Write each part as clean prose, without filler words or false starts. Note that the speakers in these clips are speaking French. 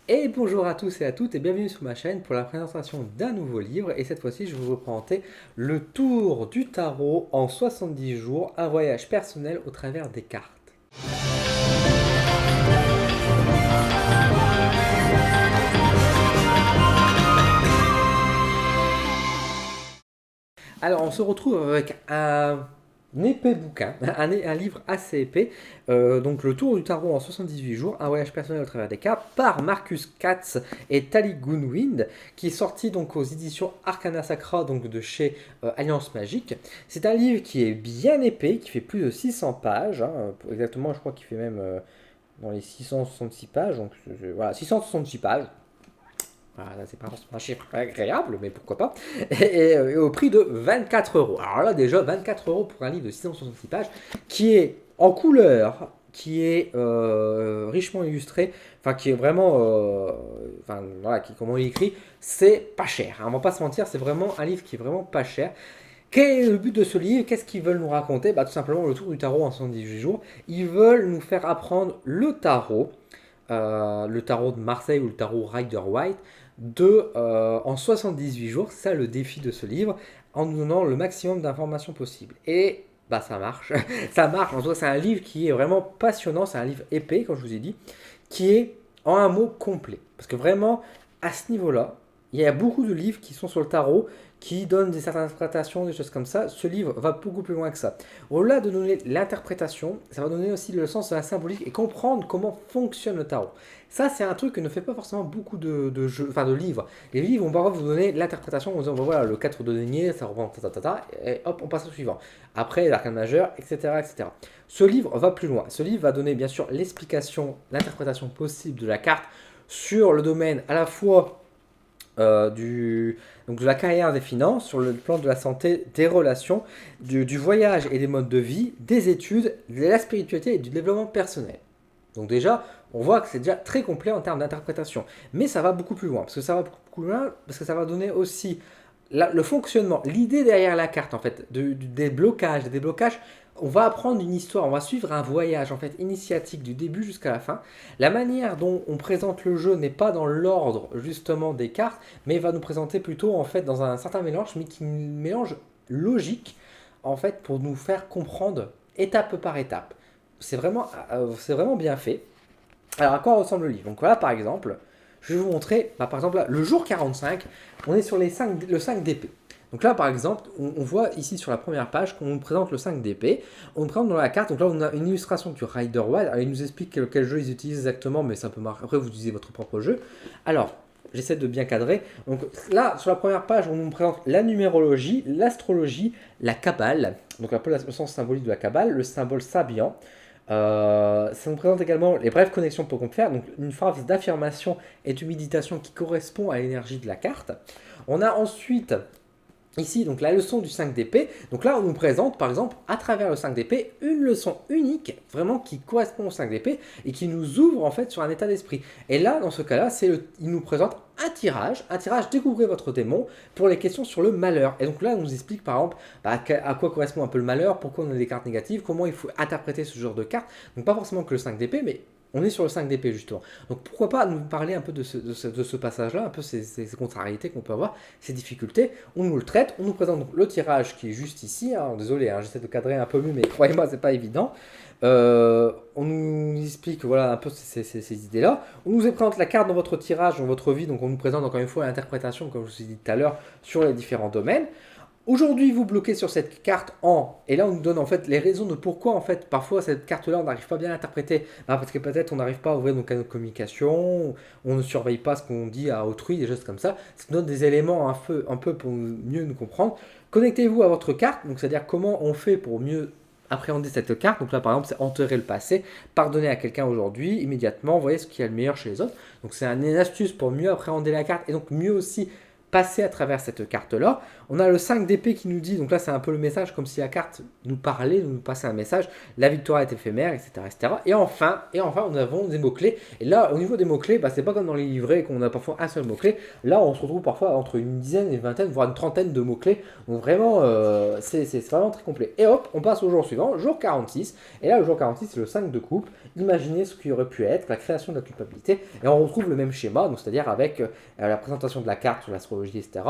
Et bonjour à tous et à toutes et bienvenue sur ma chaîne pour la présentation d'un nouveau livre. Et cette fois-ci, je vais vous présenter Le Tour du Tarot en 70 jours, un voyage personnel au travers des cartes. Alors, on se retrouve avec un épais bouquin, un livre assez épais. Donc, Le Tour du Tarot en 78 jours, un voyage personnel au travers des cartes, par Marcus Katz et Tali Gounwind, qui est sorti donc aux éditions Arcana Sacra, donc de chez Alliance Magique. C'est un livre qui est bien épais, qui fait plus de 600 pages, exactement, je crois qu'il fait même dans les 666 pages, donc voilà, 666 pages. Voilà, c'est pas forcément un chiffre agréable, mais pourquoi pas. Et au prix de 24 euros. Alors là, déjà, 24 euros pour un livre de 666 pages, qui est en couleur, qui est richement illustré, enfin, qui est vraiment. Enfin, voilà, comment il est écrit, c'est pas cher. Hein, on va pas se mentir, c'est vraiment un livre qui est vraiment pas cher. Quel est le but de ce livre? Qu'est-ce qu'ils veulent nous raconter? Bah, tout simplement le tour du tarot en 78 jours. Ils veulent nous faire apprendre le tarot de Marseille ou le tarot Rider-Waite, en 78 jours. C'est ça le défi de ce livre, en nous donnant le maximum d'informations possibles. Et bah ça marche, ça marche. En tout cas, c'est un livre qui est vraiment passionnant, c'est un livre épais, comme je vous ai dit, qui est en un mot complet. Parce que vraiment, à ce niveau-là, il y a beaucoup de livres qui sont sur le tarot, qui donnent des certaines interprétations, des choses comme ça. Ce livre va beaucoup plus loin que ça. Au-delà de donner l'interprétation, ça va donner aussi le sens de la symbolique et comprendre comment fonctionne le tarot. Ça, c'est un truc que ne fait pas forcément beaucoup de jeux, enfin de livres. Les livres vont parfois vous donner l'interprétation en disant, bon, voilà, le 4 de denier, ça reprend et hop, on passe au suivant. Après, l'arcane majeur, etc., etc. Ce livre va plus loin. Ce livre va donner, bien sûr, l'explication, l'interprétation possible de la carte sur le domaine à la fois donc de la carrière, des finances, sur le plan de la santé, des relations, du voyage et des modes de vie, des études, de la spiritualité et du développement personnel. Donc déjà, on voit que c'est déjà très complet en termes d'interprétation. Mais ça va beaucoup plus loin, parce que ça va beaucoup plus loin, parce que ça va donner aussi le fonctionnement, l'idée derrière la carte en fait, des blocages, des déblocages. On va apprendre une histoire, on va suivre un voyage en fait initiatique du début jusqu'à la fin. La manière dont on présente le jeu n'est pas dans l'ordre justement des cartes, mais va nous présenter plutôt en fait dans un certain mélange, mais qui mélange logique en fait pour nous faire comprendre étape par étape. C'est vraiment bien fait. Alors à quoi ressemble le livre? Donc voilà par exemple, je vais vous montrer, bah, par exemple là, le jour 45, on est sur le 5 d'épée. Donc là, par exemple, on voit ici sur la première page qu'on nous présente le 5 d'épée. On nous présente dans la carte, donc là on a une illustration du Rider-Waite. Alors il nous explique quel jeu ils utilisent exactement, mais ça peut marquer. Après, vous utilisez votre propre jeu. Alors, j'essaie de bien cadrer. Donc là, sur la première page, on nous présente la numérologie, l'astrologie, la Kabbale. Donc un peu le sens symbolique de la Kabbale, le symbole Sabian. Ça nous présente également les brèves connexions pour qu'on faire, donc une phase d'affirmation et de méditation qui correspond à l'énergie de la carte. On a ensuite ici donc la leçon du 5 d'épée. Donc là on nous présente par exemple à travers le 5 d'épée une leçon unique vraiment qui correspond au 5 d'épée et qui nous ouvre en fait sur un état d'esprit. Et là dans ce cas-là, il nous présente un tirage découvrez votre démon pour les questions sur le malheur. Et donc là on nous explique par exemple à quoi correspond un peu le malheur, pourquoi on a des cartes négatives, comment il faut interpréter ce genre de cartes. Donc pas forcément que le 5 d'épée, mais on est sur le 5 d'épée justement. Donc pourquoi pas nous parler un peu de ce passage-là, un peu ces contrariétés qu'on peut avoir, ces difficultés. On nous le traite, on nous présente donc le tirage qui est juste ici. Hein, désolé, hein, j'essaie de cadrer un peu mieux, mais croyez-moi, c'est pas évident. On nous explique voilà un peu ces idées-là. On nous présente la carte dans votre tirage, dans votre vie. Donc on nous présente encore une fois l'interprétation, comme je vous ai dit tout à l'heure, sur les différents domaines. Aujourd'hui, vous bloquez sur cette carte en, et là on nous donne en fait les raisons de pourquoi en fait parfois cette carte-là on n'arrive pas bien à l'interpréter. Parce que peut-être on n'arrive pas à ouvrir nos canaux de communication, on ne surveille pas ce qu'on dit à autrui, des choses comme ça. Ça nous donne des éléments un peu pour mieux nous comprendre. Connectez-vous à votre carte, donc c'est-à-dire comment on fait pour mieux appréhender cette carte. Donc là par exemple c'est enterrer le passé, pardonner à quelqu'un aujourd'hui, immédiatement, voyez ce qui est le meilleur chez les autres. Donc c'est une astuce pour mieux appréhender la carte et donc mieux aussi passer à travers cette carte-là. On a le 5 d'épée qui nous dit, donc là c'est un peu le message comme si la carte nous parlait, nous passait un message, la victoire est éphémère, etc. etc. Et enfin, nous avons des mots-clés. Et là, au niveau des mots-clés, c'est pas comme dans les livrets qu'on a parfois un seul mot-clé. Là, on se retrouve parfois entre une dizaine et une vingtaine, voire une trentaine de mots-clés. Donc vraiment, c'est vraiment très complet. Et hop, on passe au jour suivant, jour 46. Et là, le jour 46, c'est le 5 de coupe. Imaginez ce qui aurait pu être la création de la culpabilité. Et on retrouve le même schéma, donc c'est-à-dire avec la présentation de la carte sur l'astrologie, etc.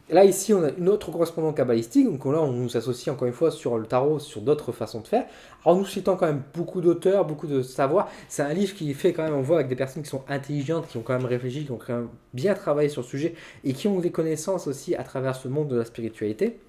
Là, ici, on a une autre correspondante kabbalistique. Donc là, on nous associe encore une fois sur le tarot, sur d'autres façons de faire. En nous citant quand même beaucoup d'auteurs, beaucoup de savoir. C'est un livre qui est fait quand même, on voit, avec des personnes qui sont intelligentes, qui ont quand même réfléchi, qui ont quand même bien travaillé sur le sujet et qui ont des connaissances aussi à travers ce monde de la spiritualité.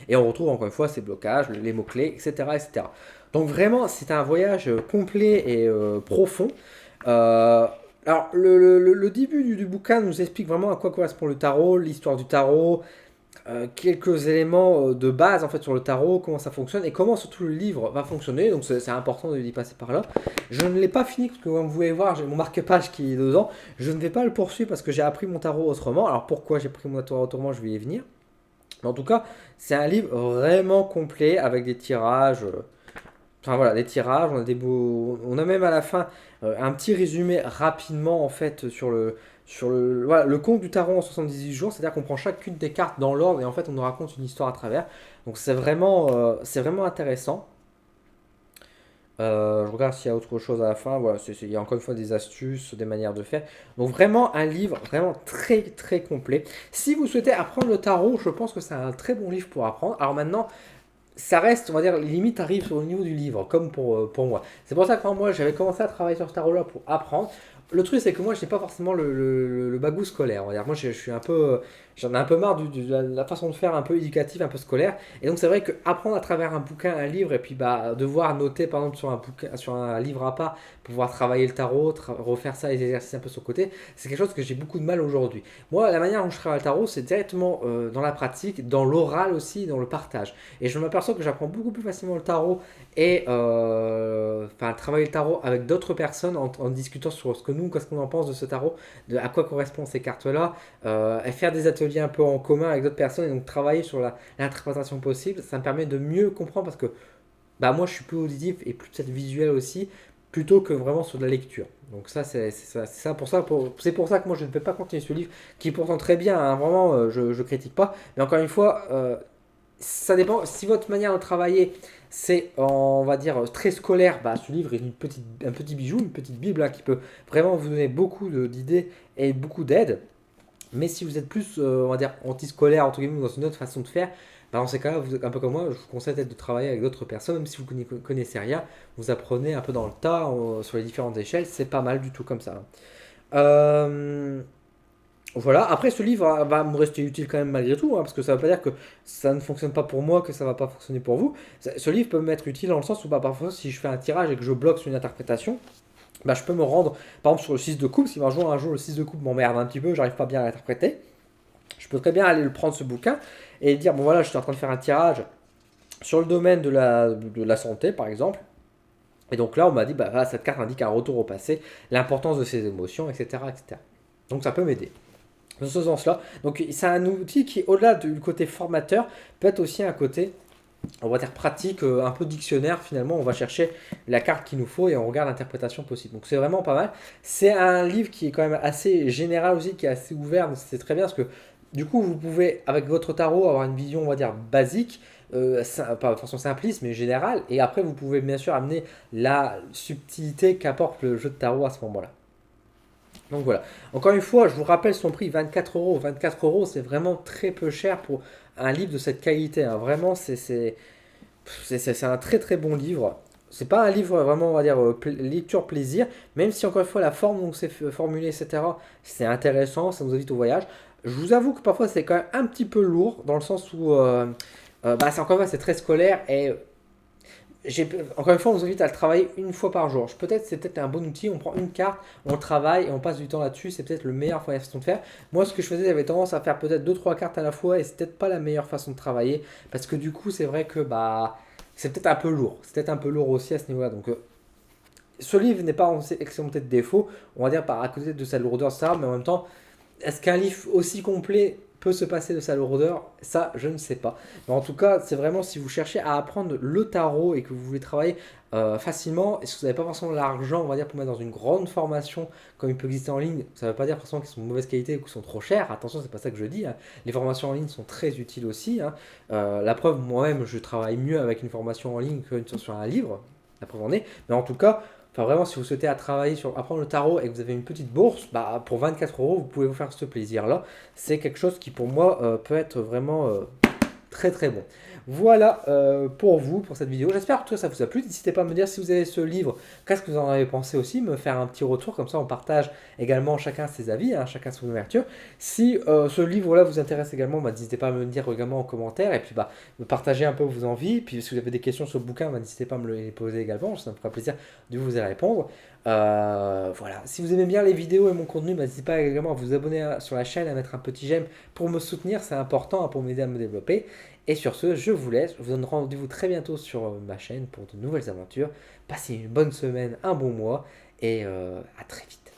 Et on retrouve encore une fois ces blocages, les mots-clés, etc., etc. Donc vraiment, c'est un voyage complet et profond. Alors, le début du bouquin nous explique vraiment à quoi correspond le tarot, l'histoire du tarot, quelques éléments de base en fait sur le tarot, comment ça fonctionne et comment surtout le livre va fonctionner. Donc c'est important d'y passer par là. Je ne l'ai pas fini parce que comme vous pouvez voir, j'ai mon marque-page qui est dedans. Je ne vais pas le poursuivre parce que j'ai appris mon tarot autrement. Alors pourquoi j'ai appris mon tarot autrement, je vais y venir. Mais en tout cas, c'est un livre vraiment complet avec des tirages. Enfin voilà, des tirages, on a des beaux, on a même à la fin un petit résumé rapidement en fait voilà, le conte du tarot en 78 jours, c'est-à-dire qu'on prend chacune des cartes dans l'ordre et en fait on nous raconte une histoire à travers. Donc c'est vraiment intéressant. Je regarde s'il y a autre chose à la fin. Voilà, il y a encore une fois des astuces, des manières de faire. Donc vraiment un livre vraiment très très complet. Si vous souhaitez apprendre le tarot, je pense que c'est un très bon livre pour apprendre. Alors maintenant, ça reste, on va dire, limite arrive sur le niveau du livre, comme pour moi. C'est pour ça que quand moi j'avais commencé à travailler sur ce tarot-là pour apprendre, le truc c'est que moi je n'ai pas forcément le bagou scolaire. On va dire. Moi je suis un peu, j'en ai un peu marre de la façon de faire un peu éducative, un peu scolaire. Et donc c'est vrai que apprendre à travers un bouquin, un livre, et puis devoir noter par exemple sur un bouquin, sur un livre à part, pour pouvoir travailler le tarot, refaire ça, les exercices un peu sur le côté, c'est quelque chose que j'ai beaucoup de mal aujourd'hui. Moi la manière dont je travaille le tarot, c'est directement dans la pratique, dans l'oral aussi, dans le partage. Et je m'aperçois que j'apprends beaucoup plus facilement le tarot et travailler le tarot avec d'autres personnes en discutant sur qu'est-ce qu'on en pense de ce tarot, à quoi correspondent ces cartes-là, et faire des ateliers un peu en commun avec d'autres personnes et donc travailler sur l'interprétation possible, ça me permet de mieux comprendre parce que moi je suis plus auditif et plus peut-être visuel aussi, plutôt que vraiment sur de la lecture. Donc ça c'est pour ça que moi je ne peux pas continuer ce livre qui est pourtant très bien, hein, vraiment je critique pas, mais encore une fois ça dépend. Si votre manière de travailler, c'est, on va dire, très scolaire, ce livre est un petit bijou, une petite bible, hein, qui peut vraiment vous donner beaucoup d'idées et beaucoup d'aide. Mais si vous êtes plus, on va dire, anti-scolaire, entre guillemets, dans une autre façon de faire, dans ces cas-là, vous êtes un peu comme moi, je vous conseille peut-être de travailler avec d'autres personnes, même si vous ne connaissez rien, vous apprenez un peu dans le tas, sur les différentes échelles, c'est pas mal du tout comme ça. Voilà, après ce livre va me rester utile quand même malgré tout, hein, parce que ça ne veut pas dire que ça ne fonctionne pas pour moi, que ça ne va pas fonctionner pour vous. Ce livre peut m'être utile dans le sens où parfois si je fais un tirage et que je bloque sur une interprétation, je peux me rendre, par exemple sur le 6 de coupe, si un jour le 6 de coupe m'emmerde un petit peu, j'arrive pas bien à l'interpréter, je peux très bien aller le prendre ce bouquin et dire, bon voilà, je suis en train de faire un tirage sur le domaine de la santé par exemple, et donc là on m'a dit, voilà, cette carte indique un retour au passé, l'importance de ses émotions, etc., etc. Donc ça peut m'aider dans ce sens-là. Donc c'est un outil qui, au-delà du côté formateur, peut être aussi un côté, on va dire pratique, un peu dictionnaire finalement. On va chercher la carte qu'il nous faut et on regarde l'interprétation possible. Donc c'est vraiment pas mal. C'est un livre qui est quand même assez général aussi, qui est assez ouvert. Donc c'est très bien parce que du coup vous pouvez, avec votre tarot, avoir une vision, on va dire, basique. Pas de façon simpliste mais générale, et après vous pouvez bien sûr amener la subtilité qu'apporte le jeu de tarot à ce moment-là. Donc voilà. Encore une fois, je vous rappelle son prix, 24 euros. 24 euros, c'est vraiment très peu cher pour un livre de cette qualité, hein. Vraiment, c'est un très très bon livre. C'est pas un livre vraiment, on va dire, lecture plaisir, même si encore une fois la forme dont c'est formulé, etc., c'est intéressant, ça nous invite au voyage. Je vous avoue que parfois c'est quand même un petit peu lourd, dans le sens où c'est encore une fois c'est très scolaire et encore une fois, on vous invite à le travailler une fois par jour. C'est peut-être un bon outil. On prend une carte, on le travaille et on passe du temps là-dessus. C'est peut-être le meilleur façon de faire. Moi, ce que je faisais, j'avais tendance à faire peut-être 2-3 cartes à la fois et c'est peut-être pas la meilleure façon de travailler parce que du coup, c'est vrai que c'est peut-être un peu lourd. C'est peut-être un peu lourd aussi à ce niveau-là. Donc, ce livre n'est pas exempté de défaut. On va dire par à côté de sa lourdeur, ça, mais en même temps, est-ce qu'un livre aussi complet peut se passer de sa lourdeur, ça je ne sais pas. Mais en tout cas, c'est vraiment si vous cherchez à apprendre le tarot et que vous voulez travailler facilement, et si vous n'avez pas forcément l'argent, on va dire, pour mettre dans une grande formation comme il peut exister en ligne, ça ne veut pas dire forcément qu'ils sont de mauvaise qualité ou qu'ils sont trop chers. Attention, c'est pas ça que je dis, hein. Les formations en ligne sont très utiles aussi, hein. La preuve, moi-même, je travaille mieux avec une formation en ligne qu'une sur un livre. La preuve en est. Mais en tout cas, enfin vraiment, si vous souhaitez travailler sur apprendre le tarot et que vous avez une petite bourse, bah, pour 24 euros, vous pouvez vous faire ce plaisir-là. C'est quelque chose qui pour moi peut être vraiment très très bon. Voilà pour vous, pour cette vidéo. J'espère que ça vous a plu. N'hésitez pas à me dire si vous avez ce livre, qu'est-ce que vous en avez pensé aussi, me faire un petit retour, comme ça on partage également chacun ses avis, hein, chacun son ouverture. Si ce livre-là vous intéresse également, bah, n'hésitez pas à me le dire également en commentaire, et puis bah, me partager un peu vos envies. Puis si vous avez des questions sur le bouquin, bah, n'hésitez pas à me les poser également, ça me fera plaisir de vous y répondre. Voilà, si vous aimez bien les vidéos et mon contenu, bah, n'hésitez pas également à vous abonner sur la chaîne, à mettre un petit j'aime pour me soutenir, c'est important, hein, pour m'aider à me développer. Et sur ce, je vous laisse, je vous donne rendez-vous très bientôt sur ma chaîne pour de nouvelles aventures. Passez une bonne semaine, un bon mois, et à très vite.